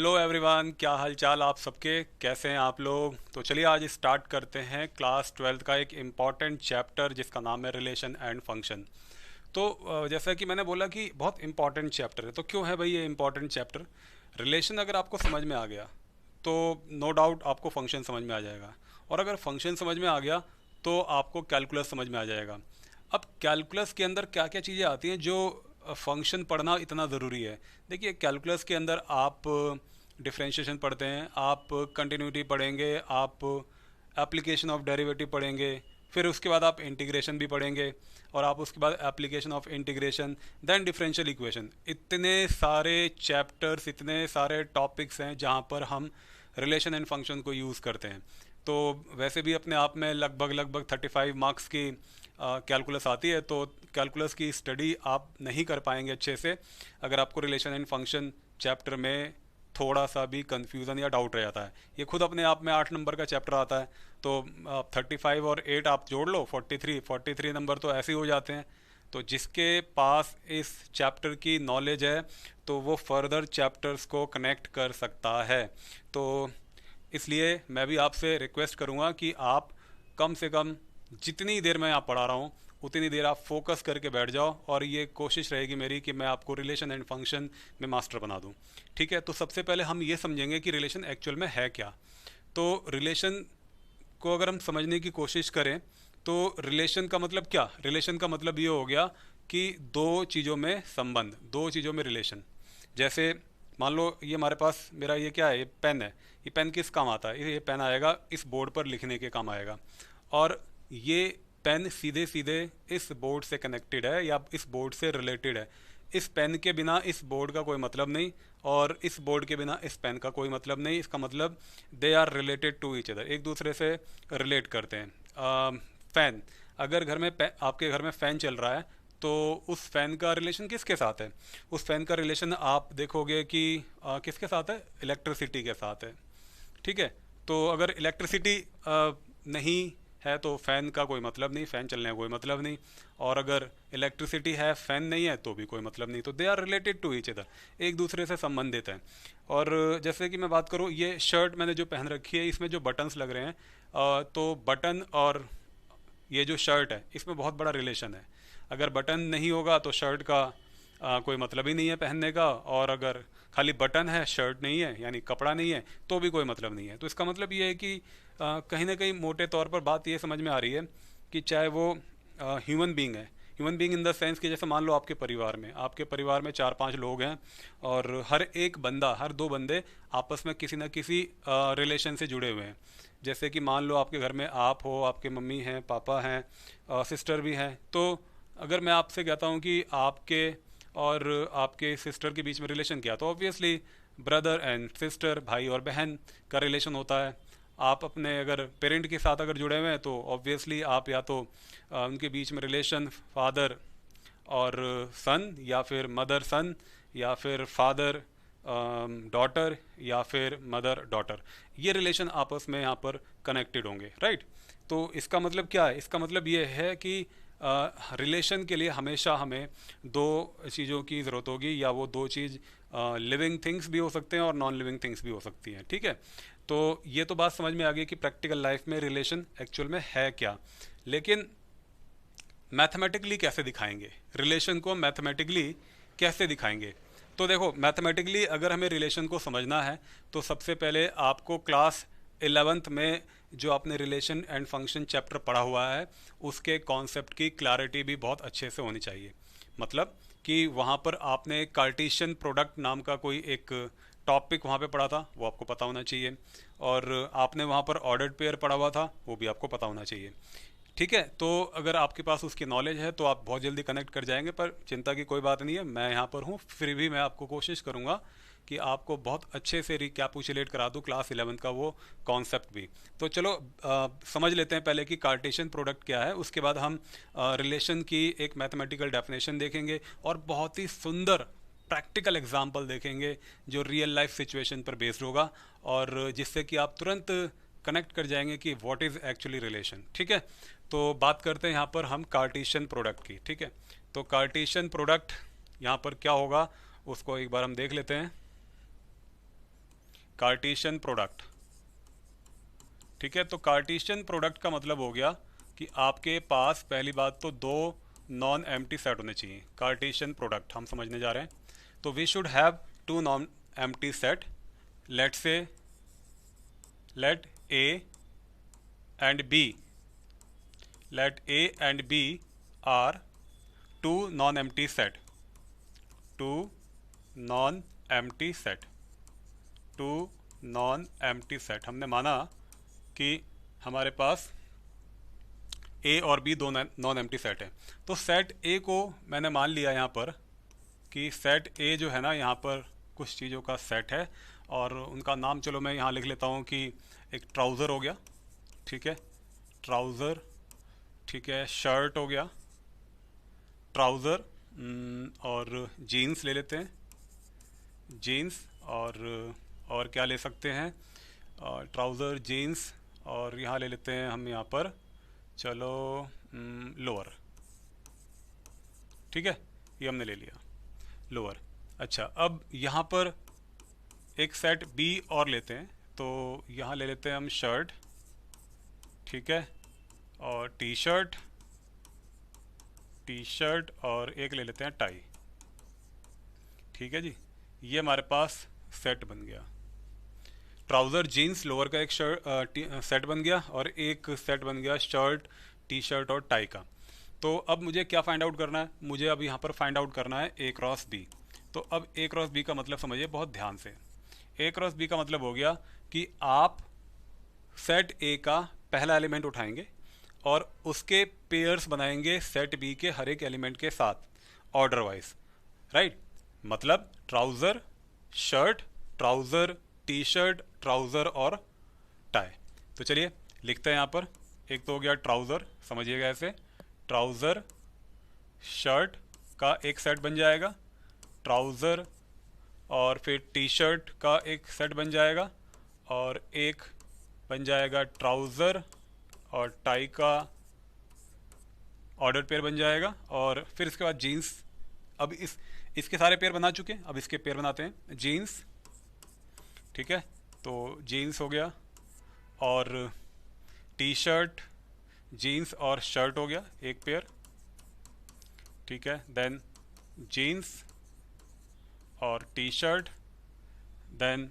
Hello everyone, क्या हाल चाल आप सबके, कैसे हैं आप लोग। तो चलिए आज स्टार्ट करते हैं क्लास ट्वेल्थ का एक इम्पॉर्टेंट चैप्टर जिसका नाम है रिलेशन एंड फंक्शन। तो जैसा कि मैंने बोला कि बहुत इम्पॉर्टेंट चैप्टर है। तो क्यों है भाई ये इम्पॉर्टेंट चैप्टर। रिलेशन अगर आपको समझ में आ गया तो नो डाउट आपको फंक्शन समझ में आ जाएगा, और अगर फंक्शन समझ में आ गया तो आपको कैलकुलस समझ में आ जाएगा। अब कैलकुलस के अंदर क्या क्या चीज़ें आती हैं जो फंक्शन पढ़ना इतना ज़रूरी है। देखिए कैलकुलस के अंदर आप डिफरेंशिएशन पढ़ते हैं, आप कंटिन्यूटी पढ़ेंगे, आप एप्लीकेशन ऑफ डेरिवेटिव पढ़ेंगे, फिर उसके बाद आप इंटीग्रेशन भी पढ़ेंगे, और आप उसके बाद application of integration, then differential equation. इतने सारे चैप्टर्स, इतने सारे टॉपिक्स हैं जहाँ पर हम रिलेशन एंड फंक्शन को यूज़ करते हैं। तो वैसे भी अपने आप में लगभग लगभग 35 मार्क्स की कैलकुलस आती है। तो कैलकुलस की स्टडी आप नहीं कर पाएंगे अच्छे से अगर आपको रिलेशन एंड फंक्शन चैप्टर में थोड़ा सा भी कंफ्यूजन या डाउट रह जाता है। ये खुद अपने आप में 8 नंबर का चैप्टर आता है। तो 35 और 8 आप जोड़ लो, 43 नंबर तो ऐसे ही हो जाते हैं। तो जिसके पास इस चैप्टर की नॉलेज है तो वो फर्दर चैप्टर्स को कनेक्ट कर सकता है। तो इसलिए मैं भी आपसे रिक्वेस्ट करूँगा कि आप कम से कम जितनी देर मैं आप पढ़ा रहा हूँ उतनी देर आप फोकस करके बैठ जाओ, और ये कोशिश रहेगी मेरी कि मैं आपको रिलेशन एंड फंक्शन में मास्टर बना दूँ। ठीक है, तो सबसे पहले हम ये समझेंगे कि रिलेशन एक्चुअल में है क्या। तो रिलेशन को अगर हम समझने की कोशिश करें तो रिलेशन का मतलब क्या, रिलेशन का मतलब ये हो गया कि दो चीज़ों में संबंध, दो चीज़ों में रिलेशन। जैसे मान लो ये हमारे पास, मेरा ये क्या है, ये पेन है। ये पेन किस काम आता है, ये पेन आएगा इस बोर्ड पर लिखने के काम आएगा। और ये पेन सीधे सीधे इस बोर्ड से कनेक्टेड है या इस बोर्ड से रिलेटेड है। इस पेन के बिना इस बोर्ड का कोई मतलब नहीं, और इस बोर्ड के बिना इस पेन का कोई मतलब नहीं। इसका मतलब they are related to each other, एक दूसरे से रिलेट करते हैं। फैन, अगर घर में आपके घर में फ़ैन चल रहा है तो उस फ़ैन का रिलेशन किसके साथ है। उस फ़ैन का रिलेशन आप देखोगे कि किसके साथ है, इलेक्ट्रिसिटी के साथ है। ठीक है, तो अगर इलेक्ट्रिसिटी नहीं है तो फ़ैन का कोई मतलब नहीं, फ़ैन चलने का कोई मतलब नहीं। और अगर इलेक्ट्रिसिटी है, फ़ैन नहीं है, तो भी कोई मतलब नहीं। तो they are related to each other, एक दूसरे से संबंधित हैं। और जैसे कि मैं बात करूँ, ये शर्ट मैंने जो पहन रखी है इसमें जो बटन्स लग रहे हैं, तो बटन और ये जो शर्ट है इसमें बहुत बड़ा रिलेशन है। अगर बटन नहीं होगा तो शर्ट का कोई मतलब ही नहीं है पहनने का, और अगर खाली बटन है शर्ट नहीं है यानी कपड़ा नहीं है तो भी कोई मतलब नहीं है। तो इसका मतलब ये है कि कहीं ना कहीं मोटे तौर पर बात ये समझ में आ रही है कि चाहे वो ह्यूमन बीइंग है, human being in the sense कि जैसे मान लो आपके परिवार में 4-5 लोग हैं, और हर एक बंदा, हर दो बंदे आपस में किसी न किसी रिलेशन से जुड़े हुए हैं। जैसे कि मान लो आपके घर में आप हो, आपके मम्मी हैं, पापा हैं, सिस्टर भी हैं। तो अगर मैं आपसे कहता हूँ कि आपके और आपके सिस्टर के बीच में रिलेशन क्या, तो ऑब्वियसली ब्रदर एंड सिस्टर, भाई और बहन का रिलेशन होता है। आप अपने अगर पेरेंट के साथ अगर जुड़े हुए हैं तो ऑब्वियसली आप या तो उनके बीच में रिलेशन फादर और सन, या फिर मदर सन, या फिर फादर डॉटर, या फिर मदर डॉटर, ये रिलेशन आपस में यहाँ पर कनेक्टेड होंगे, राइट। तो इसका मतलब क्या है, इसका मतलब ये है कि रिलेशन के लिए हमेशा हमें दो चीज़ों की ज़रूरत होगी, या वो दो चीज़ लिविंग थिंग्स भी हो सकते हैं और नॉन लिविंग थिंग्स भी हो सकती हैं। ठीक है, तो ये तो बात समझ में आ गई कि प्रैक्टिकल लाइफ में रिलेशन एक्चुअल में है क्या। लेकिन मैथमेटिकली कैसे दिखाएंगे रिलेशन को, मैथमेटिकली कैसे दिखाएंगे। तो देखो मैथमेटिकली अगर हमें रिलेशन को समझना है तो सबसे पहले आपको क्लास 11th में जो आपने रिलेशन एंड फंक्शन चैप्टर पढ़ा हुआ है उसके कॉन्सेप्ट की क्लैरिटी भी बहुत अच्छे से होनी चाहिए। मतलब कि वहाँ पर आपने कार्टेशियन प्रोडक्ट नाम का कोई एक टॉपिक वहाँ पे पढ़ा था, वो आपको पता होना चाहिए। और आपने वहाँ पर ऑर्डर्ड पेयर पढ़ा हुआ था, वो भी आपको पता होना चाहिए। ठीक है, तो अगर आपके पास उसकी नॉलेज है तो आप बहुत जल्दी कनेक्ट कर जाएंगे। पर चिंता की कोई बात नहीं है, मैं यहाँ पर हूँ, फिर भी मैं आपको कोशिश करूँगा कि आपको बहुत अच्छे से रिकैपुचुलेट करा दूँ क्लास 11 का वो कॉन्सेप्ट भी। तो चलो समझ लेते हैं पहले कि कार्टेशियन प्रोडक्ट क्या है, उसके बाद हम रिलेशन की एक मैथमेटिकल डेफिनेशन देखेंगे और बहुत ही सुंदर प्रैक्टिकल एग्जाम्पल देखेंगे जो रियल लाइफ सिचुएशन पर बेस्ड होगा, और जिससे कि आप तुरंत कनेक्ट कर जाएंगे कि व्हाट इज़ एक्चुअली रिलेशन। ठीक है, तो बात करते हैं यहाँ पर हम कार्टेशियन प्रोडक्ट की। ठीक है, तो कार्टेशियन प्रोडक्ट यहाँ पर क्या होगा उसको एक बार हम देख लेते हैं। Cartesian product. ठीक है, तो कार्टेशियन प्रोडक्ट का मतलब हो गया कि आपके पास पहली बात तो दो नॉन एम्प्टी सेट होने चाहिए। कार्टेशियन प्रोडक्ट हम समझने जा रहे हैं, तो we should have two non empty set. Let say let A and B, let A and B are two non-empty set, two non-empty set, two non-empty set। हमने माना कि हमारे पास A और B दो नॉन एम्प्टी सेट है, तो set A को मैंने मान लिया यहाँ पर कि सेट A जो है ना, यहाँ पर कुछ चीज़ों का सेट है और उनका नाम चलो मैं यहाँ लिख लेता हूँ कि एक ट्राउज़र हो गया, ठीक है, ट्राउज़र, ठीक है, शर्ट हो गया, ट्राउज़र, और जीन्स ले लेते हैं, जीन्स, और क्या ले सकते हैं, ट्राउज़र, जीन्स, और यहाँ ले लेते हैं हम यहाँ पर चलो लोअर। ठीक है, ये हमने ले लिया लोअर। अच्छा, अब यहाँ पर एक सेट बी और लेते हैं, तो यहाँ ले लेते हैं हम शर्ट, ठीक है, और टी शर्ट, टी शर्ट, और एक ले लेते हैं टाई। ठीक है जी, ये हमारे पास सेट बन गया। ट्राउज़र, जीन्स, लोअर का एक सेट बन गया और एक सेट बन गया शर्ट, टी शर्ट और टाई का। तो अब मुझे क्या फाइंड आउट करना है, मुझे अब यहाँ पर फाइंड आउट करना है ए क्रॉस बी। तो अब ए क्रॉस बी का मतलब समझिए बहुत ध्यान से। ए क्रॉस बी का मतलब हो गया कि आप सेट ए का पहला एलिमेंट उठाएंगे और उसके पेयर्स बनाएंगे सेट बी के हर एक एलिमेंट के साथ ऑर्डर वाइज, राइट। मतलब trouser, shirt, trouser, T shirt, trouser और टाई। तो चलिए लिखते हैं यहाँ पर। एक तो हो गया ट्राउज़र, समझिएगा ऐसे, ट्राउज़र शर्ट का एक सेट बन जाएगा, ट्राउज़र और फिर टी शर्ट का एक सेट बन जाएगा, और एक बन जाएगा ट्राउज़र और टाई का ऑर्डर पेयर बन जाएगा, और फिर इसके बाद जीन्स। अब इसके सारे पेयर बना चुके हैं, अब इसके पेयर बनाते हैं। जीन्स, ठीक है, तो जीन्स हो गया, और टी शर्ट, जीन्स और शर्ट हो गया एक पेयर, ठीक है, देन जीन्स और टी शर्ट, देन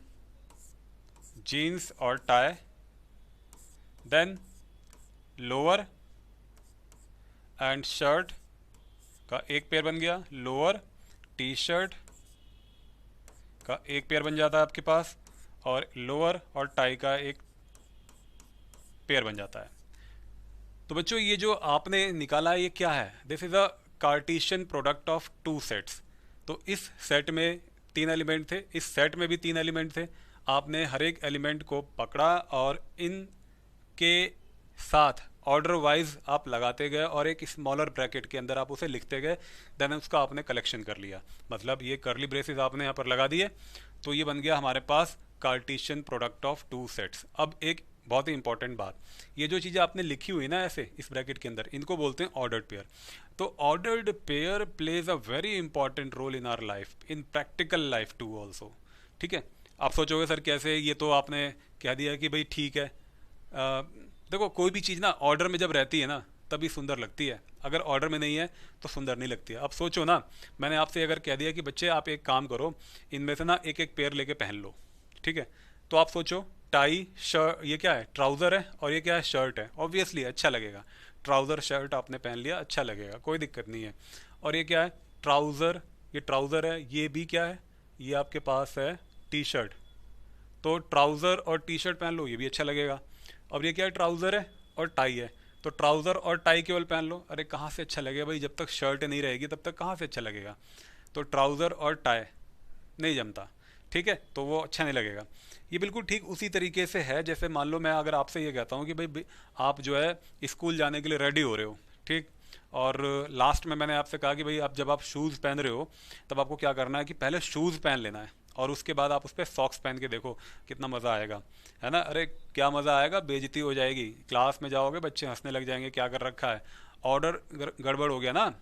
जीन्स और tie, then lower and shirt का एक पेयर बन गया, लोअर टी शर्ट का एक पेयर बन जाता है आपके पास, और लोअर और टाई का एक पेयर बन जाता है। तो बच्चों ये जो आपने निकाला है ये क्या है, this is a Cartesian product of two sets. तो इस सेट में तीन एलिमेंट थे, इस सेट में भी तीन एलिमेंट थे, आपने हर एक एलिमेंट को पकड़ा और इन के साथ ऑर्डर वाइज आप लगाते गए और एक स्मॉलर ब्रैकेट के अंदर आप उसे लिखते गए, देन उसका आपने कलेक्शन कर लिया। मतलब ये कर्ली ब्रेसेस आपने यहाँ पर लगा दिए, तो ये बन गया हमारे पास Cartesian product of two sets. अब एक बहुत ही इंपॉर्टेंट बात, ये जो चीज़ें आपने लिखी हुई ना ऐसे इस ब्रैकेट के अंदर, इनको बोलते हैं ऑर्डर्ड पेयर। तो ordered pair plays a very important role in our life, in practical life too also. ठीक है, आप सोचोगे सर कैसे, ये तो आपने कह दिया कि भाई ठीक है। देखो कोई भी चीज़ ना ऑर्डर में जब रहती है ना तभी सुंदर लगती है, अगर ऑर्डर में नहीं है तो सुंदर नहीं लगती है। अब सोचो ना, मैंने आपसे अगर कह दिया कि बच्चे आप एक काम करो, इनमें से ना एक एक पेयर लेके पहन लो, ठीक है, तो आप सोचो टाई शर्ट, ये क्या है, ट्राउज़र है, और ये क्या है, शर्ट है, ऑब्वियसली अच्छा लगेगा। ट्राउज़र शर्ट आपने पहन लिया, अच्छा लगेगा, कोई दिक्कत नहीं है। और ये क्या है, ट्राउज़र, ये ट्राउज़र है, ये भी क्या है, ये आपके पास है टी शर्ट, तो ट्राउज़र और टी शर्ट पहन लो, ये भी अच्छा लगेगा। अब ये क्या है, ट्राउज़र है और टाई है, तो ट्राउज़र और टाई केवल पहन लो। अरे कहाँ से अच्छा लगेगा भाई, जब तक शर्ट नहीं रहेगी तब तक कहाँ से अच्छा लगेगा। तो ट्राउज़र और टाई नहीं जमता, ठीक है, तो वो अच्छा नहीं लगेगा। ये बिल्कुल ठीक उसी तरीके से है जैसे मान लो मैं अगर आपसे ये कहता हूँ कि भाई आप जो है स्कूल जाने के लिए रेडी हो रहे हो, ठीक, और लास्ट में मैंने आपसे कहा कि भाई आप जब आप शूज़ पहन रहे हो तब आपको क्या करना है कि पहले शूज़ पहन लेना है और उसके बाद आप उस पर सॉक्स पहन के देखो कितना मज़ा आएगा, है ना। अरे क्या मज़ा आएगा, बेइज्जती हो जाएगी, क्लास में जाओगे बच्चे हंसने लग जाएंगे, क्या कर रखा है, ऑर्डर गड़बड़ हो गया ना।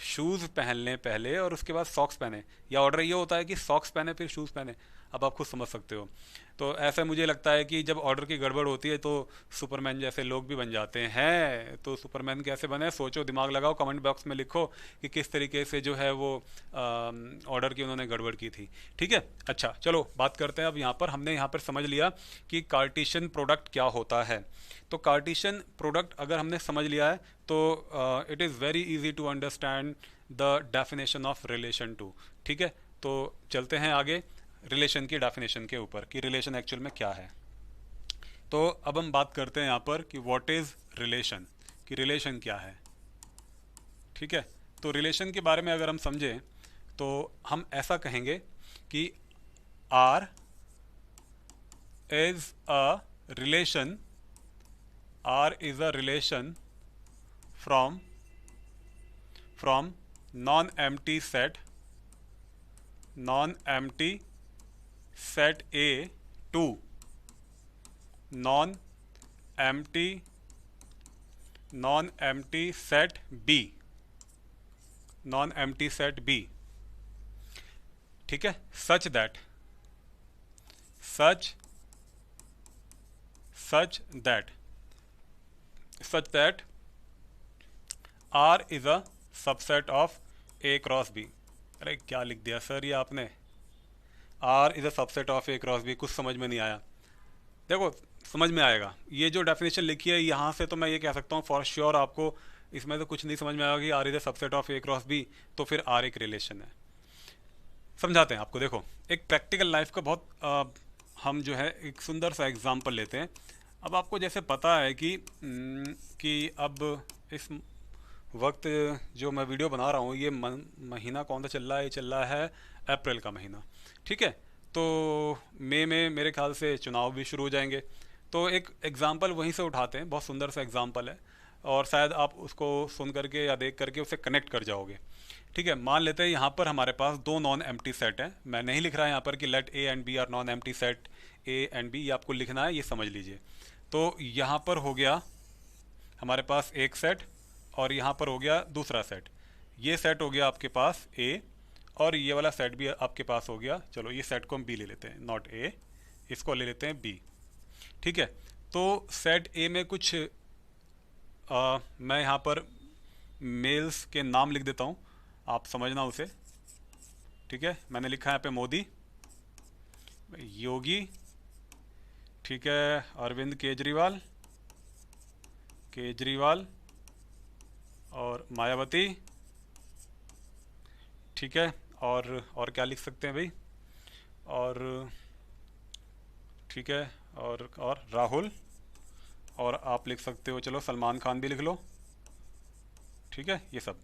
शूज़ पहन लें पहले और उसके बाद सॉक्स पहने, या ऑर्डर ये होता है कि सॉक्स पहने फिर शूज़ पहने। अब आप खुद समझ सकते हो। तो ऐसा मुझे लगता है कि जब ऑर्डर की गड़बड़ होती है तो सुपरमैन जैसे लोग भी बन जाते हैं। तो सुपरमैन कैसे बने, सोचो, दिमाग लगाओ, कमेंट बॉक्स में लिखो कि किस तरीके से जो है वो ऑर्डर की उन्होंने गड़बड़ की थी। ठीक है, अच्छा चलो बात करते हैं अब। यहाँ पर हमने यहाँ पर समझ लिया कि कार्टेशियन प्रोडक्ट क्या होता है। तो कार्टेशियन प्रोडक्ट अगर हमने समझ लिया है तो it is very easy to understand the definition of relation too. ठीक है, तो चलते हैं आगे रिलेशन की डेफिनेशन के ऊपर कि रिलेशन एक्चुअल में क्या है। तो अब हम बात करते हैं यहाँ पर कि व्हाट इज़ रिलेशन, कि रिलेशन क्या है। ठीक है, तो रिलेशन के बारे में अगर हम समझें तो हम ऐसा कहेंगे कि R is a relation, R is a relation from non empty set, non empty set A to non empty set B, non empty set B। ठीक है, such that such such that such that R is a subset of A cross B। अरे क्या लिख दिया sir ये आपने, R is a subset of A cross B, कुछ समझ में नहीं आया। देखो समझ में आएगा, ये जो डेफिनेशन लिखी है यहाँ से तो मैं ये कह सकता हूँ फॉर श्योर आपको इसमें तो कुछ नहीं समझ में आएगा कि R is the subset of A cross B, तो फिर आर एक रिलेशन है। समझाते हैं आपको, देखो एक प्रैक्टिकल लाइफ का बहुत हम जो है एक सुंदर सा एग्जांपल लेते हैं। अब आपको जैसे पता है कि अब इस वक्त जो मैं वीडियो बना रहा हूँ ये महीना कौन सा चल रहा है, ये चल रहा है अप्रैल का महीना। ठीक है, तो मई में मेरे ख्याल से चुनाव भी शुरू हो जाएंगे। तो एक एग्ज़ाम्पल वहीं से उठाते हैं, बहुत सुंदर सा एग्ज़ाम्पल है और शायद आप उसको सुन करके या देख करके उससे कनेक्ट कर जाओगे। ठीक है, मान लेते हैं यहाँ पर हमारे पास दो नॉन एम्प्टी सेट हैं। मैं नहीं लिख रहा यहाँ पर कि let A and B are non empty set A and B, ये आपको लिखना है, ये समझ लीजिए। तो यहाँ पर हो गया हमारे पास एक सेट और यहाँ पर हो गया दूसरा सेट। ये सेट हो गया आपके पास ए और ये वाला सेट भी आपके पास हो गया। चलो ये सेट को हम बी ले लेते हैं, नॉट ए, इसको ले लेते हैं बी। ठीक है, तो सेट ए में कुछ मैं यहाँ पर मेल्स के नाम लिख देता हूँ, आप समझना उसे। ठीक है, मैंने लिखा है यहाँ पे मोदी, योगी, ठीक है, अरविंद केजरीवाल, केजरीवाल और मायावती। ठीक है, और क्या लिख सकते हैं भाई, और ठीक है, और राहुल, और आप लिख सकते हो, चलो सलमान खान भी लिख लो। ठीक है, ये सब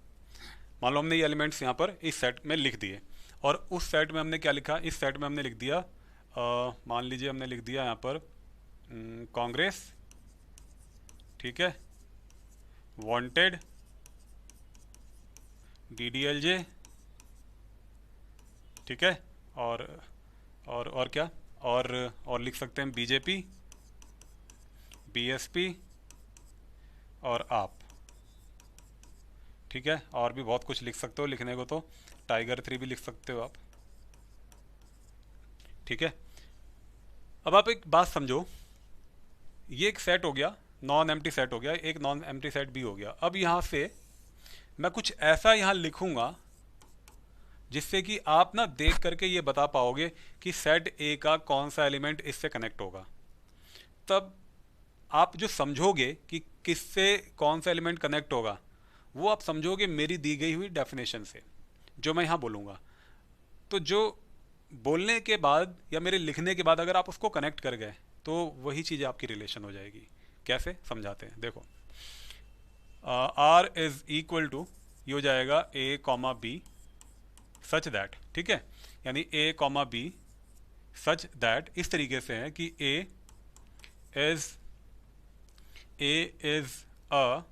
मान लो हमने ये एलिमेंट्स यहाँ पर इस सेट में लिख दिए। और उस सेट में हमने क्या लिखा, इस सेट में हमने लिख दिया मान लीजिए हमने लिख दिया यहाँ पर कांग्रेस, ठीक है, वांटेड, डीडीएलजे, ठीक है, और क्या, और लिख सकते हैं बीजेपी, बीएसपी और आप। ठीक है, और भी बहुत कुछ लिख सकते हो, लिखने को तो टाइगर 3 भी लिख सकते हो आप। ठीक है, अब आप एक बात समझो, ये एक सेट हो गया, नॉन एम्प्टी सेट हो गया, एक नॉन एम्प्टी सेट भी हो गया। अब यहाँ से मैं कुछ ऐसा यहाँ लिखूंगा जिससे कि आप ना देख करके ये बता पाओगे कि सेट ए का कौन सा एलिमेंट इससे कनेक्ट होगा। तब आप जो समझोगे कि किससे कौन सा एलिमेंट कनेक्ट होगा वो आप समझोगे मेरी दी गई हुई डेफिनेशन से, जो मैं यहाँ बोलूँगा। तो जो बोलने के बाद या मेरे लिखने के बाद अगर आप उसको कनेक्ट कर गए तो वही चीज़ आपकी रिलेशन हो जाएगी। कैसे समझाते हैं, देखो आर इज इक्वल टू, ये हो जाएगा A comma B such that, ठीक है, यानी A comma B such that इस तरीके से है कि A is a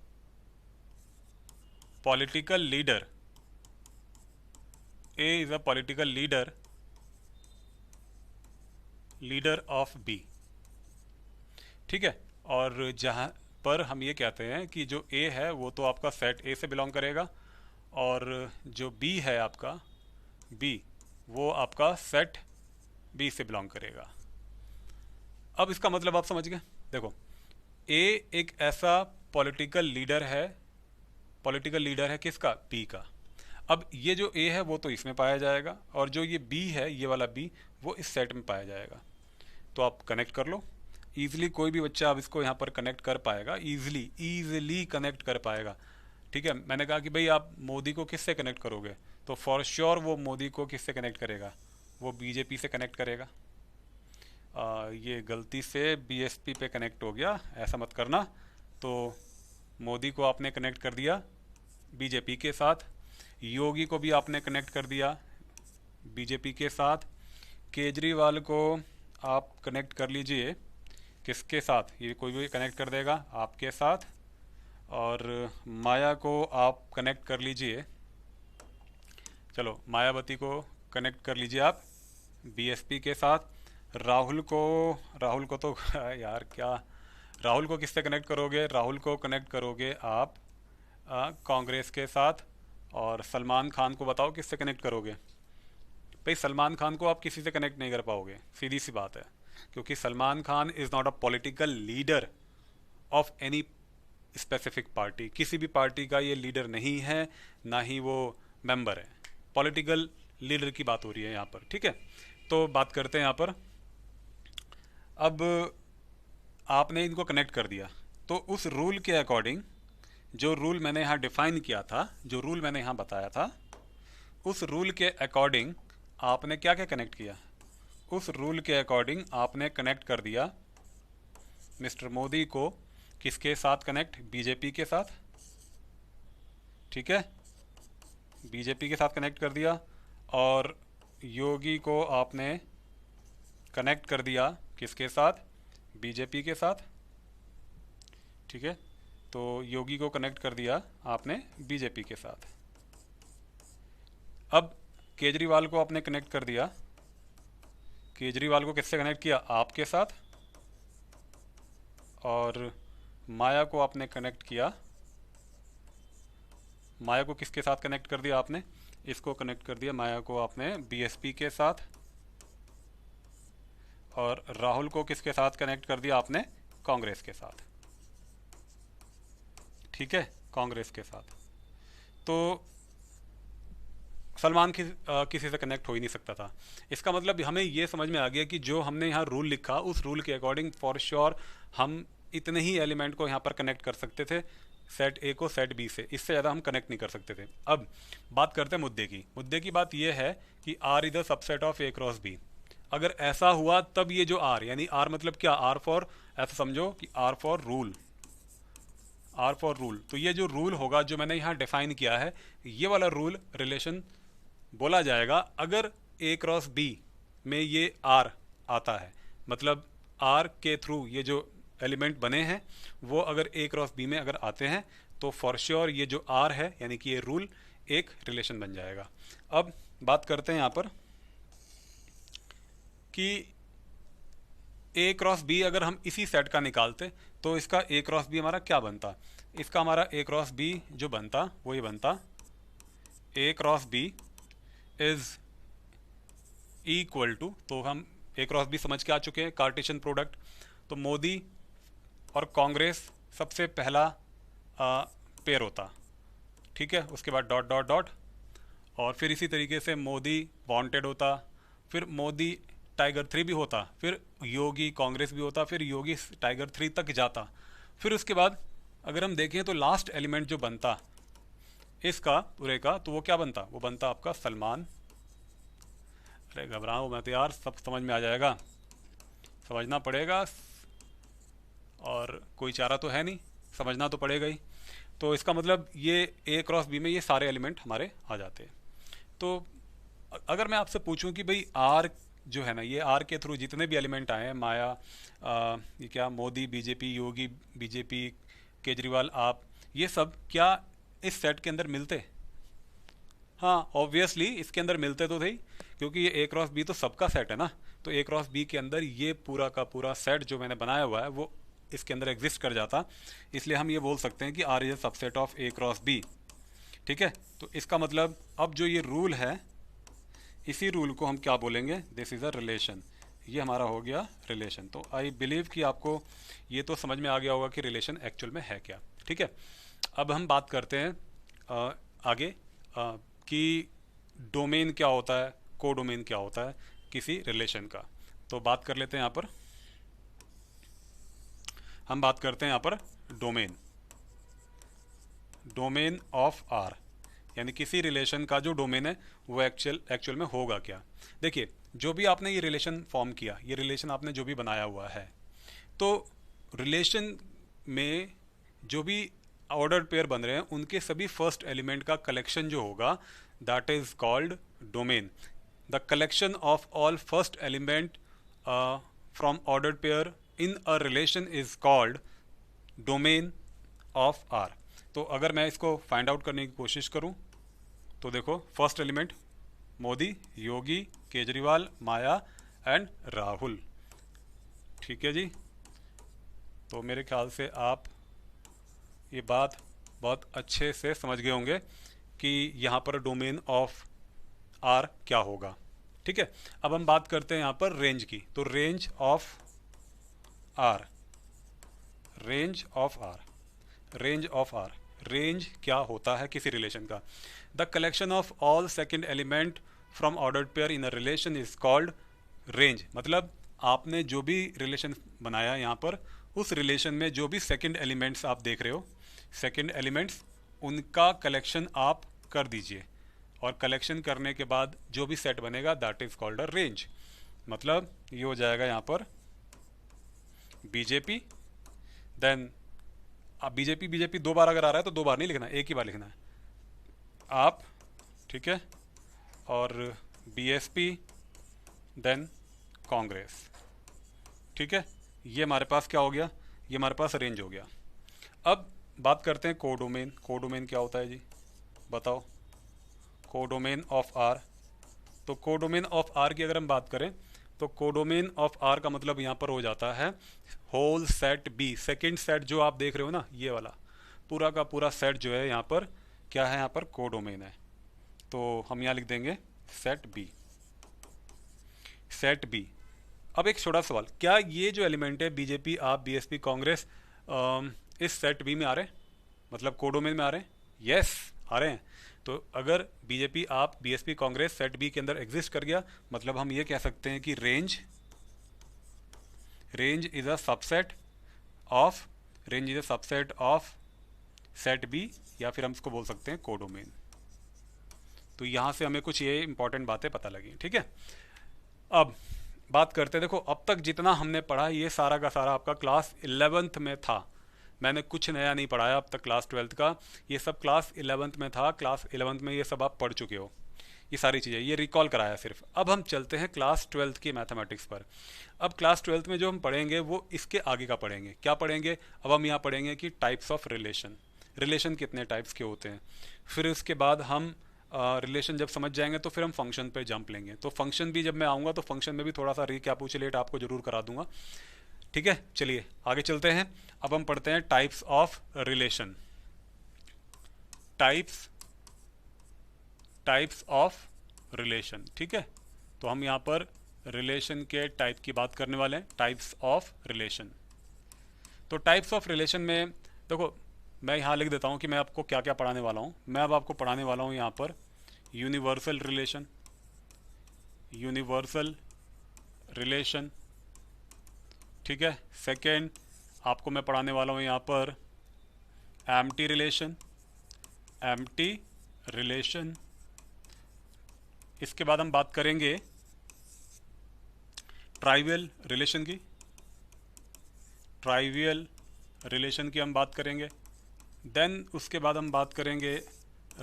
political leader, A is a political leader of B. ठीक है, और जहाँ पर हम ये कहते हैं कि जो ए है वो तो आपका सेट ए से बिलोंग करेगा और जो बी है आपका बी वो आपका सेट बी से बिलोंग करेगा। अब इसका मतलब आप समझ गए। देखो, ए एक ऐसा पॉलिटिकल लीडर है, पॉलिटिकल लीडर है किसका? बी का। अब ये जो ए है वो तो इसमें पाया जाएगा, और जो ये बी है, ये वाला बी, वो इस सेट में पाया जाएगा। तो आप कनेक्ट कर लो ईजिली, कोई भी बच्चा अब इसको यहाँ पर कनेक्ट कर पाएगा, ईजिली ईजिली कनेक्ट कर पाएगा। ठीक है, मैंने कहा कि भाई आप मोदी को किससे कनेक्ट करोगे, तो फॉर श्योर वो मोदी को किससे कनेक्ट करेगा? वो बीजेपी से कनेक्ट करेगा। ये गलती से बीएसपी पे कनेक्ट हो गया, ऐसा मत करना। तो मोदी को आपने कनेक्ट कर दिया बीजेपी के साथ, योगी को भी आपने कनेक्ट कर दिया बीजेपी के साथ, केजरीवाल को आप कनेक्ट कर लीजिए किसके साथ? ये कोई भी कनेक्ट कर देगा आपके साथ, और माया को आप कनेक्ट कर लीजिए, चलो मायावती को कनेक्ट कर लीजिए आप बीएसपी के साथ। राहुल को तो यार क्या, राहुल को किससे कनेक्ट करोगे? राहुल को कनेक्ट करोगे आप कांग्रेस के साथ। और सलमान खान को बताओ किससे कनेक्ट करोगे? भाई सलमान खान को आप किसी से कनेक्ट नहीं कर पाओगे, सीधी सी बात है, क्योंकि Salman Khan is not a political leader of any specific party. किसी भी पार्टी का ये लीडर नहीं है, ना ही वो मेंबर है। पॉलिटिकल लीडर की बात हो रही है यहाँ पर, ठीक है। तो बात करते हैं यहाँ पर। अब आपने इनको कनेक्ट कर दिया, तो उस रूल के अकॉर्डिंग, जो रूल मैंने यहाँ डिफाइन किया था, जो रूल मैंने यहाँ बताया था, उस रूल के अकॉर्डिंग आपने क्या क्या कनेक्ट किया? उस रूल के अकॉर्डिंग आपने कनेक्ट कर दिया मिस्टर मोदी को किसके साथ कनेक्ट? बीजेपी के साथ, ठीक है, बीजेपी के साथ कनेक्ट कर दिया। और योगी को आपने कनेक्ट कर दिया किसके साथ? बीजेपी के साथ, ठीक है। तो योगी को कनेक्ट कर दिया आपने बीजेपी के साथ। अब केजरीवाल को आपने कनेक्ट कर दिया, केजरीवाल को किससे कनेक्ट किया? आपके साथ। और माया को आपने कनेक्ट किया, माया को किसके साथ कनेक्ट कर दिया आपने? इसको कनेक्ट कर दिया माया को आपने बीएसपी के साथ। और राहुल को किसके साथ कनेक्ट कर दिया आपने? कांग्रेस के साथ, ठीक है, कांग्रेस के साथ। तो सलमान किसी से कनेक्ट हो ही नहीं सकता था। इसका मतलब हमें ये समझ में आ गया कि जो हमने यहाँ रूल लिखा, उस रूल के अकॉर्डिंग फॉर श्योर हम इतने ही एलिमेंट को यहाँ पर कनेक्ट कर सकते थे, सेट ए को सेट बी से, इससे ज़्यादा हम कनेक्ट नहीं कर सकते थे। अब बात करते हैं मुद्दे की। मुद्दे की बात यह है कि R is the subset of A cross B. अगर ऐसा हुआ तब ये जो आर, यानी आर मतलब क्या? आर फॉर, ऐसा समझो कि R for rule, R for rule. तो ये जो रूल होगा जो मैंने यहाँ डिफाइन किया है, ये वाला रूल रिलेशन बोला जाएगा अगर ए क्रॉस बी में ये आर आता है। मतलब आर के थ्रू ये जो एलिमेंट बने हैं वो अगर ए क्रॉस बी में अगर आते हैं, तो फॉर श्योर ये जो आर है, यानी कि ये रूल एक रिलेशन बन जाएगा। अब बात करते हैं यहाँ पर कि ए क्रॉस बी अगर हम इसी सेट का निकालते तो इसका ए क्रॉस बी हमारा क्या बनता? इसका हमारा ए क्रॉस बी जो बनता वो ये बनता, A cross B is equal to, तो हम ए क्रॉस बी समझ के आ चुके हैं, कार्टेशियन प्रोडक्ट। तो मोदी और कांग्रेस सबसे पहला पेयर होता, ठीक है, उसके बाद डॉट डॉट डॉट, और फिर इसी तरीके से मोदी वांटेड होता, फिर मोदी टाइगर 3 भी होता, फिर योगी कांग्रेस भी होता, फिर योगी टाइगर 3 तक जाता। फिर उसके बाद अगर हम देखें तो लास्ट एलिमेंट जो बनता इसका पूरे का, तो वो क्या बनता? वो बनता आपका सलमान। अरे घबराओ मत यार, सब समझ में आ जाएगा, समझना पड़ेगा, और कोई चारा तो है नहीं, समझना तो पड़ेगा ही। तो इसका मतलब ये ए क्रॉस बी में ये सारे एलिमेंट हमारे आ जाते हैं। तो अगर मैं आपसे पूछूं कि भाई आर जो है ना, ये आर के थ्रू जितने भी एलिमेंट आए हैं, माया, ये क्या, मोदी बीजेपी, योगी बीजेपी, केजरीवाल आप, ये सब क्या इस सेट के अंदर मिलते? हाँ, ऑब्वियसली इसके अंदर मिलते तो थे ही, क्योंकि ये ए क्रॉस बी तो सबका सेट है ना। तो ए क्रॉस बी के अंदर ये पूरा का पूरा सेट जो मैंने बनाया हुआ है वो इसके अंदर एग्जिस्ट कर जाता। इसलिए हम ये बोल सकते हैं कि R is a subset of A cross B, ठीक है। तो इसका मतलब अब जो ये रूल है, इसी रूल को हम क्या बोलेंगे, दिस इज़ अ रिलेशन। ये हमारा हो गया रिलेशन। तो आई बिलीव कि आपको ये तो समझ में आ गया होगा कि रिलेशन एक्चुअल में है क्या। ठीक है, अब हम बात करते हैं आगे कि डोमेन क्या होता है, कोडोमेन क्या होता है किसी रिलेशन का। तो बात कर लेते हैं यहाँ पर, हम बात करते हैं यहाँ पर डोमेन, डोमेन ऑफ आर, यानी किसी रिलेशन का जो डोमेन है वो एक्चुअल में होगा क्या। देखिए, जो भी आपने ये रिलेशन फॉर्म किया, ये रिलेशन आपने जो भी बनाया हुआ है, तो रिलेशन में जो भी ऑर्डर्ड पेयर बन रहे हैं उनके सभी फर्स्ट एलिमेंट का कलेक्शन जो होगा, that is called domain. The collection of all first element from ordered pair in a relation is called domain of R. तो अगर मैं इसको फाइंड आउट करने की कोशिश करूं, तो देखो, first element Modi, Yogi, Kejriwal, Maya and Rahul. ठीक है जी, तो मेरे ख्याल से आप ये बात बहुत अच्छे से समझ गए होंगे कि यहाँ पर डोमेन ऑफ आर क्या होगा। ठीक है, अब हम बात करते हैं यहाँ पर रेंज की। तो range of R, range of R, range of R, range क्या होता है किसी रिलेशन का। The collection of all second element from ordered pair in a relation is called range. मतलब आपने जो भी रिलेशन बनाया यहाँ पर, उस रिलेशन में जो भी सेकेंड एलिमेंट्स आप देख रहे हो, सेकेंड एलिमेंट्स, उनका कलेक्शन आप कर दीजिए, और कलेक्शन करने के बाद जो भी सेट बनेगा that is called a range. मतलब ये हो जाएगा यहाँ पर बीजेपी, देन आप बीजेपी बीजेपी दो बार अगर आ रहा है तो दो बार नहीं लिखना, एक ही बार लिखना है आप। ठीक है, और बीएसपी, देन कांग्रेस। ठीक है, ये हमारे पास क्या हो गया, ये हमारे पास रेंज हो गया। अब बात करते हैं कोडोमेन। कोडोमेन क्या होता है जी, बताओ। कोडोमेन ऑफ आर, तो कोडोमेन ऑफ आर की अगर हम बात करें, तो कोडोमेन ऑफ आर का मतलब यहाँ पर हो जाता है whole set B. Second set जो आप देख रहे हो ना, ये वाला पूरा का पूरा सेट जो है यहाँ पर क्या है, यहाँ पर कोडोमेन है। तो हम यहाँ लिख देंगे सेट बी, सेट बी। अब एक छोटा सवाल, क्या ये जो एलिमेंट है बीजेपी, आप, बीएसपी, कांग्रेस, इस सेट बी में आ रहे हैं, मतलब कोडोमेन में आ रहे हैं? यस, आ रहे हैं। तो अगर बीजेपी, आप, बीएसपी, कांग्रेस सेट बी के अंदर एग्जिस्ट कर गया, मतलब हम ये कह सकते हैं कि range, range is a subset of, range is a subset of set B, या फिर हम इसको बोल सकते हैं कोडोमेन। तो यहाँ से हमें कुछ ये इंपॉर्टेंट बातें पता लगी। ठीक है, अब बात करते हैं, देखो अब तक जितना हमने पढ़ा ये सारा का सारा आपका क्लास 11th में था। मैंने कुछ नया नहीं पढ़ाया अब तक क्लास 12th का, ये सब क्लास 11th में था। क्लास 11th में ये सब आप पढ़ चुके हो, ये सारी चीज़ें, ये रिकॉल कराया सिर्फ। अब हम चलते हैं क्लास 12th की मैथमेटिक्स पर। अब क्लास 12th में जो हम पढ़ेंगे वो इसके आगे का पढ़ेंगे। क्या पढ़ेंगे, अब हम यहाँ पढ़ेंगे कि टाइप्स ऑफ रिलेशन, रिलेशन कितने टाइप्स के होते हैं। फिर उसके बाद हम रिलेशन जब समझ जाएंगे तो फिर हम फंक्शन पे जंप लेंगे। तो फंक्शन भी जब मैं आऊँगा तो फंक्शन में भी थोड़ा सा रिकैपुलेट आपको जरूर करा दूंगा। ठीक है, चलिए आगे चलते हैं। अब हम पढ़ते हैं types of relation, types, types of relation. ठीक है, तो हम यहाँ पर रिलेशन के टाइप की बात करने वाले हैं, टाइप्स ऑफ रिलेशन। तो टाइप्स ऑफ रिलेशन में देखो, मैं यहाँ लिख देता हूँ कि मैं आपको क्या क्या पढ़ाने वाला हूँ। मैं अब आपको पढ़ाने वाला हूँ यहाँ पर यूनिवर्सल रिलेशन, यूनिवर्सल रिलेशन। ठीक है, सेकेंड आपको मैं पढ़ाने वाला हूँ यहाँ पर एम्प्टी रिलेशन, एम्प्टी रिलेशन। इसके बाद हम बात करेंगे ट्राइवियल रिलेशन की, ट्राइवियल रिलेशन की हम बात करेंगे। देन उसके बाद हम बात करेंगे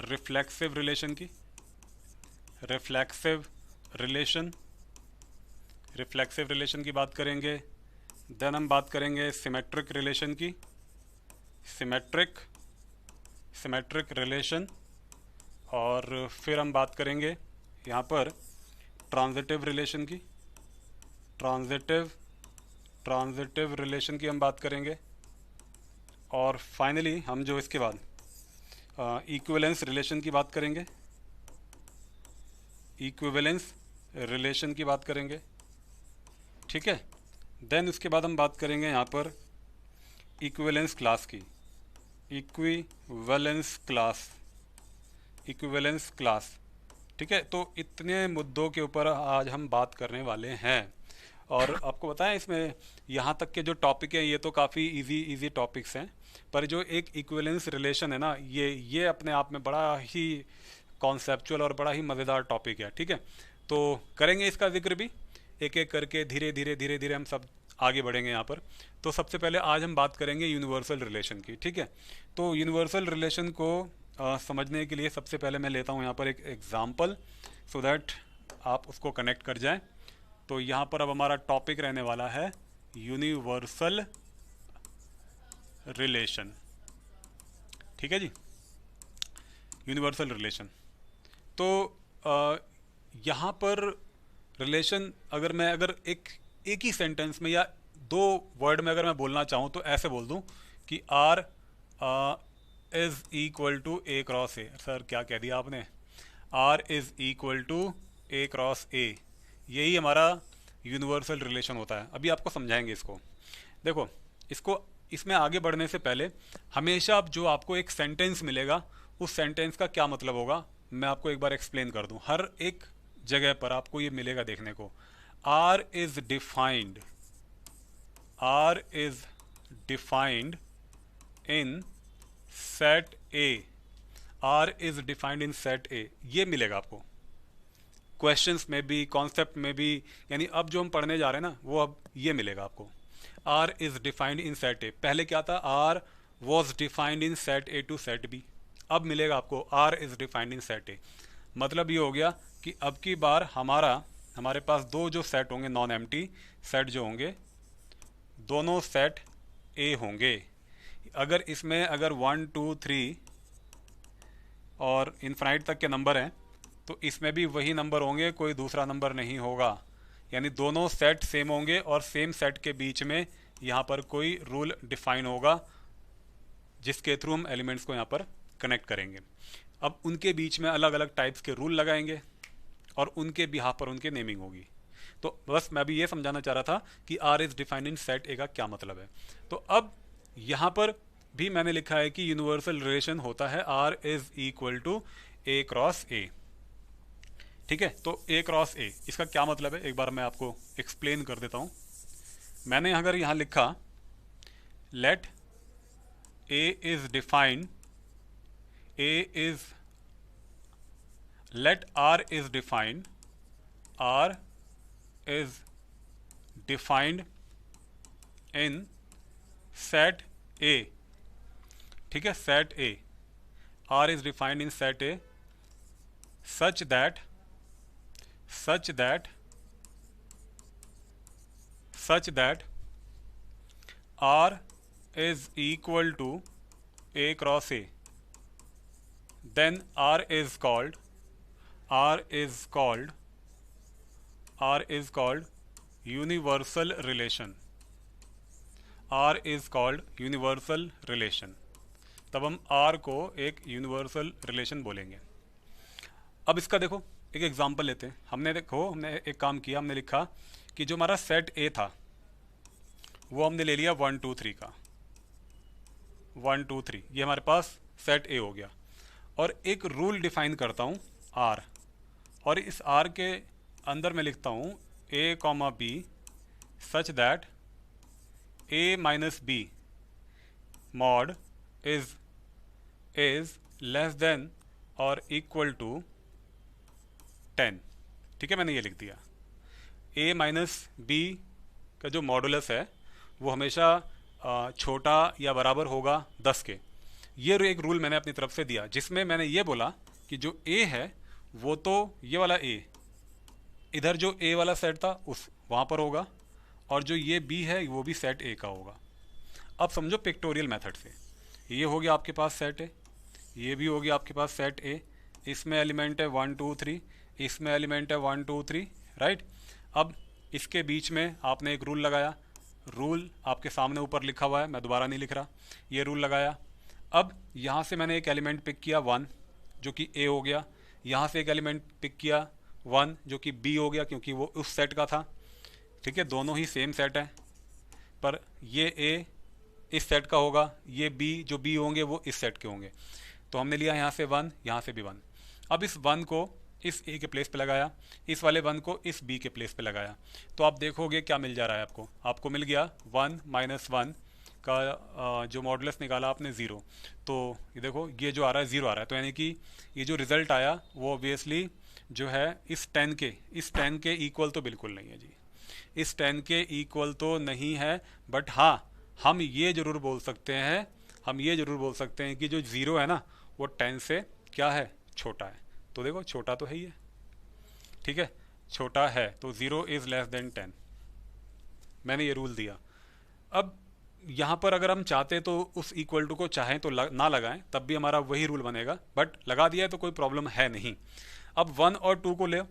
रिफ्लेक्सिव रिलेशन की, रिफ्लेक्सिव रिलेशन, रिफ्लेक्सिव रिलेशन की बात करेंगे। देन हम बात करेंगे सिमेट्रिक रिलेशन की, सिमेट्रिक, सिमेट्रिक रिलेशन। और फिर हम बात करेंगे यहाँ पर ट्रांजिटिव रिलेशन की, ट्रांजिटिव, ट्रांजिटिव रिलेशन की हम बात करेंगे। और फाइनली हम जो इसके बाद इक्विवेलेंस रिलेशन की बात करेंगे, इक्विवेलेंस रिलेशन की बात करेंगे, ठीक है। देन उसके बाद हम बात करेंगे यहाँ पर इक्विवेलेंस क्लास की, इक्विवेलेंस क्लास, इक्विवेलेंस क्लास, ठीक है। तो इतने मुद्दों के ऊपर आज हम बात करने वाले हैं। और आपको बताएं इसमें यहाँ तक के जो टॉपिक है ये तो काफ़ी इजी टॉपिक्स हैं, पर जो एक इक्विवेलेंस रिलेशन है ना, ये अपने आप में बड़ा ही कॉन्सेप्चुअल और बड़ा ही मज़ेदार टॉपिक है, ठीक है। तो करेंगे इसका जिक्र भी एक एक करके, धीरे धीरे हम सब आगे बढ़ेंगे यहाँ पर। तो सबसे पहले आज हम बात करेंगे यूनिवर्सल रिलेशन की, ठीक है। तो यूनिवर्सल रिलेशन को समझने के लिए सबसे पहले मैं लेता हूँ यहाँ पर एक एग्जाम्पल, सो दैट आप उसको कनेक्ट कर जाएं। तो यहाँ पर अब हमारा टॉपिक रहने वाला है यूनिवर्सल रिलेशन, ठीक है जी, यूनिवर्सल रिलेशन। तो यहाँ पर रिलेशन अगर एक ही सेंटेंस में या दो वर्ड में अगर मैं बोलना चाहूँ तो ऐसे बोल दूँ कि R is equal to A cross A. Sir क्या कह दिया आपने, R is equal to A cross A, यही हमारा यूनिवर्सल रिलेशन होता है। अभी आपको समझाएंगे इसको। देखो, इसमें आगे बढ़ने से पहले हमेशा जो आपको एक सेंटेंस मिलेगा उस सेंटेंस का क्या मतलब होगा मैं आपको एक बार एक्सप्लेन कर दूं। हर एक जगह पर आपको ये मिलेगा देखने को, R is defined, R is defined in set A, R is defined in set A, ये मिलेगा आपको क्वेश्चंस में भी, कॉन्सेप्ट में भी। यानी अब जो हम पढ़ने जा रहे हैं ना वो अब ये मिलेगा आपको, R is defined in set A. पहले क्या था, R was defined in set A to set B. अब मिलेगा आपको R is defined in set A. मतलब ये हो गया कि अब की बार हमारे पास दो जो सेट होंगे, नॉन एम्प्टी सेट जो होंगे, दोनों सेट ए होंगे। अगर इसमें 1 2 3 और इनफाइनाइट तक के नंबर हैं तो इसमें भी वही नंबर होंगे, कोई दूसरा नंबर नहीं होगा। यानी दोनों सेट सेम होंगे और सेम सेट के बीच में यहाँ पर कोई रूल डिफाइन होगा जिसके थ्रू हम एलिमेंट्स को यहाँ पर कनेक्ट करेंगे। अब उनके बीच में अलग अलग टाइप्स के रूल लगाएंगे और उनके बिहाफ पर उनके नेमिंग होगी। तो बस मैं भी ये समझाना चाह रहा था कि R is defined in set A का क्या मतलब है। तो अब यहाँ पर भी मैंने लिखा है कि यूनिवर्सल रिलेशन होता है R is equal to A cross A, ठीक है। तो ए क्रॉस ए, इसका क्या मतलब है एक बार मैं आपको एक्सप्लेन कर देता हूँ। मैंने अगर यहाँ लिखा let A is defined, A is, let R is defined, R is defined in set A, ठीक है, set A, R is defined in set A such that R is equal to A cross A, then R is called universal relation, R is called universal relation। तब हम R को एक universal relation बोलेंगे। अब इसका देखो एक example लेते हैं। हमने एक काम किया, हमने लिखा कि जो हमारा सेट A था वो हमने ले लिया 1 2 3 का, 1 2 3, ये हमारे पास सेट A हो गया। और एक रूल डिफाइन करता हूँ आर, और इस आर के अंदर मैं लिखता हूँ A comma B such that A minus B mod is less than और इक्वल टू 10, ठीक है। मैंने ये लिख दिया ए माइनस बी का जो मॉडुलस है वो हमेशा छोटा या बराबर होगा 10 के। ये एक रूल मैंने अपनी तरफ से दिया जिसमें मैंने ये बोला कि जो A है वो तो ये वाला A, इधर जो A वाला सेट था उस वहाँ पर होगा, और जो ये B है वो भी सेट A का होगा। अब समझो पिक्टोरियल मेथड से, ये हो गया आपके पास सेट A, ये भी हो गया आपके पास सेट A, इसमें एलिमेंट है 1 2 3, इसमें एलिमेंट है 1 2 3, राइट। अब इसके बीच में आपने एक रूल लगाया, रूल आपके सामने ऊपर लिखा हुआ है, मैं दोबारा नहीं लिख रहा, ये रूल लगाया। अब यहाँ से मैंने एक एलिमेंट पिक किया 1 जो कि A हो गया, यहाँ से एक एलिमेंट पिक किया 1 जो कि बी हो गया क्योंकि वो उस सेट का था। ठीक है, दोनों ही सेम सेट है, पर ये ए इस सेट का होगा, ये बी जो बी होंगे वो इस सेट के होंगे। तो हमने लिया यहाँ से 1, यहाँ से भी 1। अब इस 1 को इस ए के प्लेस पे लगाया, इस वाले 1 को इस बी के प्लेस पे लगाया, तो आप देखोगे क्या मिल जा रहा है आपको। आपको मिल गया 1 माइनस 1 का जो मॉडुलस निकाला आपने 0। तो ये देखो ये जो आ रहा है 0 आ रहा है, तो यानी कि ये जो रिजल्ट आया वो ऑब्वियसली जो है इस 10 के इक्वल तो बिल्कुल नहीं है जी, इस 10 के इक्वल तो नहीं है। बट हाँ, हम ये जरूर बोल सकते हैं, हम ये जरूर बोल सकते हैं कि जो 0 है ना वो 10 से क्या है, छोटा है। तो देखो छोटा तो है ही है, ठीक है, छोटा है, तो 0 इज़ लेस देन 10। मैंने ये रूल दिया। अब यहाँ पर अगर हम चाहते तो उस इक्वल टू को चाहें तो ना लगाएं, तब भी हमारा वही रूल बनेगा, बट लगा दिया है तो कोई प्रॉब्लम है नहीं। अब 1 और 2 को ले,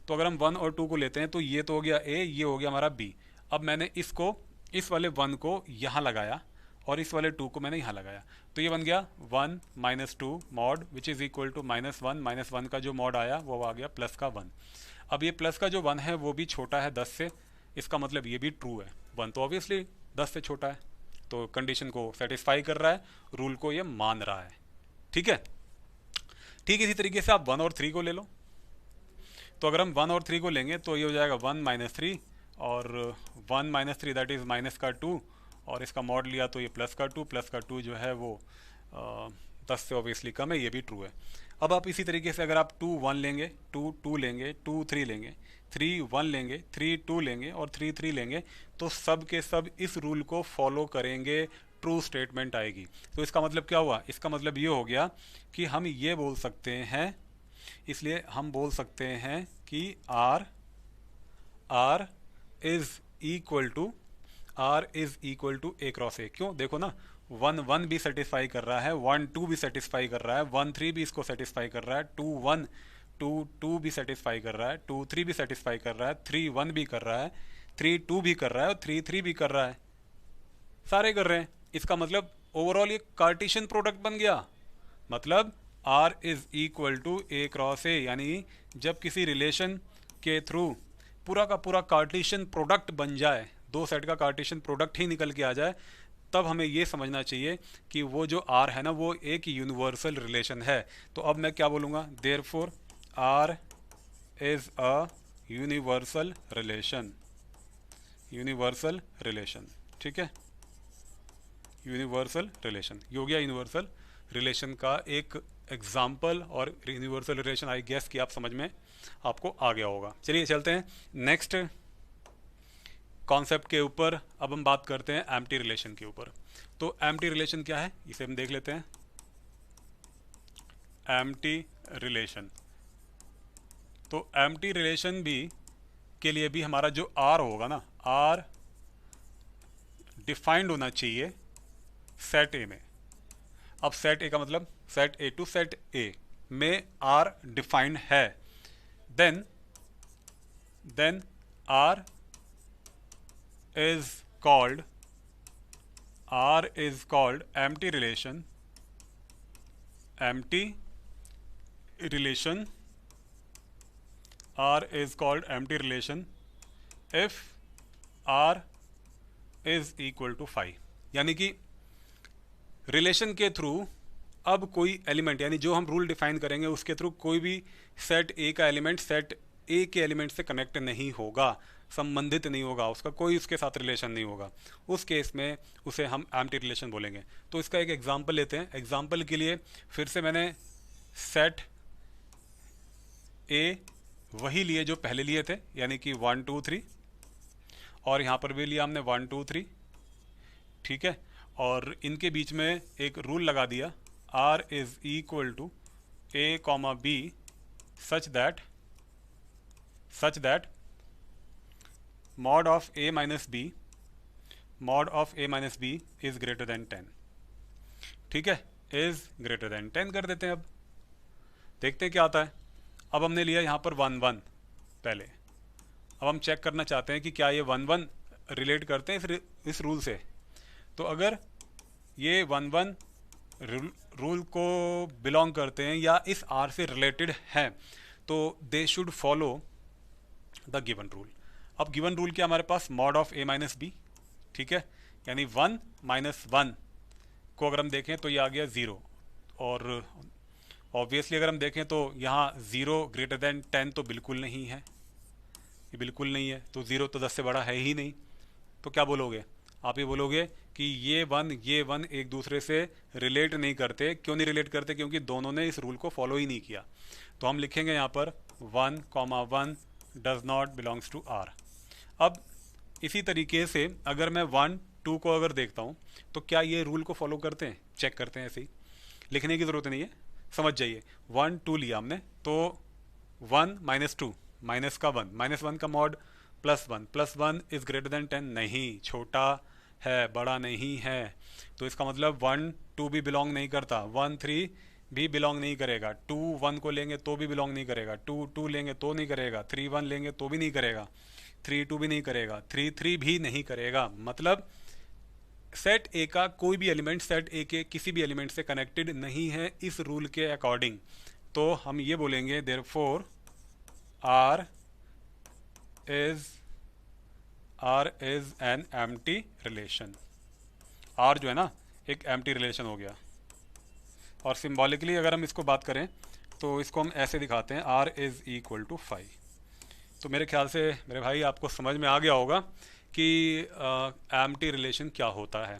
तो अगर हम 1 और 2 को लेते हैं तो ये तो हो गया ए, ये हो गया हमारा बी। अब मैंने इसको, इस वाले 1 को यहाँ लगाया और इस वाले 2 को मैंने यहाँ लगाया, तो ये बन गया 1 minus 2 mod which is equal to -1, -1 का जो मॉड आया वो आ गया प्लस का 1। अब ये प्लस का जो 1 है वो भी छोटा है 10 से, इसका मतलब ये भी ट्रू है। 1 तो ऑब्वियसली 10 से छोटा है, तो कंडीशन को सेटिस्फाई कर रहा है, रूल को ये मान रहा है। ठीक है, ठीक इसी तरीके से आप 1 और 3 को ले लो। तो अगर हम 1 और 3 को लेंगे तो ये हो जाएगा 1 माइनस 3, और 1 माइनस 3 दैट इज़ माइनस का 2, और इसका मॉड लिया तो ये प्लस का 2, प्लस का 2 जो है वो 10 से ऑब्वियसली कम है, ये भी ट्रू है। अब आप इसी तरीके से अगर आप 2 1 लेंगे, 2 2 लेंगे, 2 3 लेंगे, 3 1 लेंगे, 3 2 लेंगे और 3 3 लेंगे, तो सब के सब इस रूल को फॉलो करेंगे, ट्रू स्टेटमेंट आएगी। तो इसका मतलब क्या हुआ, इसका मतलब ये हो गया कि हम ये बोल सकते हैं, इसलिए हम बोल सकते हैं कि R is equal to A cross A. क्यों, देखो ना, 1 1 भी सेटिस्फाई कर रहा है, 1 2 भी सेटिस्फाई कर रहा है, 1 3 भी इसको सेटिस्फाई कर रहा है, 2 1 2 2 भी सेटिस्फाई कर रहा है, 2 3 भी सेटिस्फाई कर रहा है, 3 1 भी कर रहा है, 3 2 भी कर रहा है और 3 3 भी कर रहा है, सारे कर रहे हैं। इसका मतलब ओवरऑल ये कार्टेशियन प्रोडक्ट बन गया। मतलब R is equal to A cross A, यानी जब किसी रिलेशन के थ्रू पूरा का पूरा कार्टेशियन प्रोडक्ट बन जाए, दो सेट का कार्टेशियन प्रोडक्ट ही निकल के आ जाए, तब हमें ये समझना चाहिए कि वो जो R है ना वो एक यूनिवर्सल रिलेशन है। तो अब मैं क्या बोलूँगा, therefore R is a universal relation, universal relation, ठीक है, यूनिवर्सल रिलेशन। ये हो गया यूनिवर्सल रिलेशन का एक एग्जाम्पल, और यूनिवर्सल रिलेशन आई गेस कि आप समझ में आपको आ गया होगा। चलिए चलते हैं नेक्स्ट कॉन्सेप्ट के ऊपर। अब हम बात करते हैं एम्प्टी रिलेशन के ऊपर। तो एम्प्टी रिलेशन क्या है इसे हम देख लेते हैं। एम्प्टी रिलेशन, तो एम्प्टी रिलेशन भी के लिए भी हमारा जो R होगा ना, R डिफाइंड होना चाहिए सेट ए में। अब सेट ए का मतलब set A to set A में R डिफाइंड है, then R is called empty relation, empty relation, R is called empty relation if R is equal to 5। यानी कि रिलेशन के थ्रू अब कोई एलिमेंट, यानी जो हम रूल डिफाइन करेंगे उसके थ्रू कोई भी सेट ए का एलिमेंट सेट ए के एलिमेंट से कनेक्ट नहीं होगा, संबंधित नहीं होगा, उसका कोई उसके साथ रिलेशन नहीं होगा, उस केस में उसे हम एम्प्टी रिलेशन बोलेंगे। तो इसका एक एग्जांपल लेते हैं। एग्जांपल के लिए फिर से मैंने सेट ए वही लिए जो पहले लिए थे, यानी कि 1 2 3, और यहाँ पर भी लिया हमने 1 2 3, ठीक है, और इनके बीच में एक रूल लगा दिया, R is equal to A comma B such that mod of a minus b is greater than 10, ठीक है, is greater than 10 कर देते हैं। अब देखते हैं क्या आता है। अब हमने लिया यहाँ पर 1 1 पहले, अब हम चेक करना चाहते हैं कि क्या ये 1 1 रिलेट करते हैं इस रूल से। तो अगर ये 1 1 रूल को बिलोंग करते हैं या इस R से रिलेटेड हैं, तो they should follow the given rule. अब गिवन रूल क्या हमारे पास, mod of A minus B, ठीक है, यानी 1 - 1 को अगर हम देखें तो ये आ गया 0। और ऑब्वियसली अगर हम देखें तो यहाँ 0 > 10 तो बिल्कुल नहीं है, ये बिल्कुल नहीं है, तो 0 तो 10 से बड़ा है ही नहीं। तो क्या बोलोगे आप, ये बोलोगे कि ये वन एक दूसरे से रिलेट नहीं करते। क्यों नहीं रिलेट करते, क्योंकि दोनों ने इस रूल को फॉलो ही नहीं किया। तो हम लिखेंगे यहाँ पर 1, 1 does not belongs to R. अब इसी तरीके से अगर मैं 1, 2 को अगर देखता हूँ तो क्या ये रूल को फॉलो करते हैं, चेक करते हैं। ऐसे ही लिखने की ज़रूरत नहीं है, समझ जाइए। 1, 2 लिया हमने तो 1 - 2 माइनस का 1, -1 का मॉड +1, +1 इज ग्रेटर देन 10, नहीं, छोटा है, बड़ा नहीं है। तो इसका मतलब 1, 2 भी बिलोंग नहीं करता, 1, 3 भी बिलोंग नहीं करेगा, 2, 1 को लेंगे तो भी बिलोंग नहीं करेगा, 2, 2 लेंगे तो नहीं करेगा, 3, 1 लेंगे तो भी नहीं करेगा, 3, 2 भी नहीं करेगा, 3, 3 भी नहीं करेगा। मतलब सेट ए का कोई भी एलिमेंट सेट ए के किसी भी एलिमेंट से कनेक्टेड नहीं है इस रूल के अकॉर्डिंग। तो हम ये बोलेंगे therefore R is an empty relation. R जो है ना एक एम्प्टी रिलेशन हो गया। और सिंबॉलिकली अगर हम इसको बात करें तो इसको हम ऐसे दिखाते हैं, आर इज इक्वल टू 5। तो मेरे ख्याल से मेरे भाई आपको समझ में आ गया होगा कि एम्प्टी रिलेशन क्या होता है।